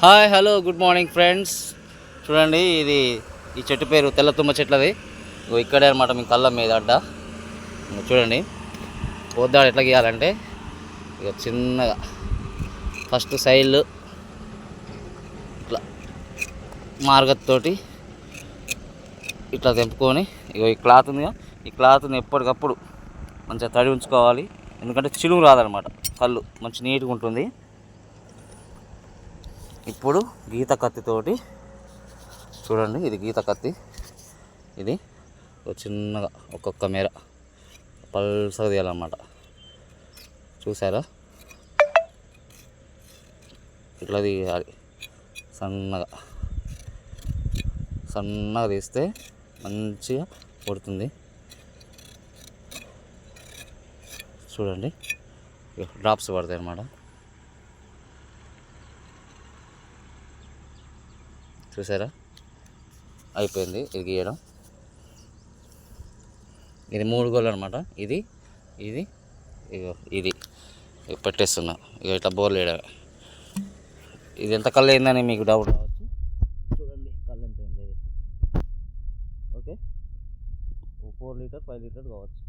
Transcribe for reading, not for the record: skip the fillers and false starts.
Hi hello good morning friends. చూడండి, ఇది ఈ చెట్టు పేరు తెల్ల తుమ్మ చెట్లది. ఇక్కడే అనమాట మీ కళ్ళ మీద అడ్డ. చూడండి, పొద్దాడు ఎట్లా గీయాలంటే ఇక చిన్నగా ఫస్ట్ సైడ్లు ఇట్లా మార్గతోటి ఇట్లా తెంపుకొని ఈ క్లాత్ ఉందిగా, ఈ క్లాత్ని ఎప్పటికప్పుడు మంచిగా తడి ఉంచుకోవాలి. ఎందుకంటే చిలుము రాదనమాట, కళ్ళు మంచి నీట్గా ఉంటుంది. ఇప్పుడు గీత కత్తితోటి చూడండి, ఇది గీత కత్తి. ఇది చిన్నగా ఒక్కొక్క మేర పల్సగా తీయాలన్నమాట. చూసారా, ఇట్లా తీయాలి. సన్నగా సన్నగా తీస్తే మంచిగా పడుతుంది. చూడండి, డ్రాప్స్ పడతాయి అన్నమాట. చూసారా, అయిపోయింది ఇది గీయడం. ఇది 3 గోళ్ళు అనమాట. ఇది ఇది ఇగో ఇది పెట్టేస్తున్నా. ఇక ఇట్లా బోర్లు వేయడమే. ఇది ఎంత కళ్ళు అయిందని మీకు డౌట్ రావచ్చు. చూడండి, కళ్ళు ఎంత అయింది. ఓకే, 4 లీటర్ 5 లీటర్ కావచ్చు.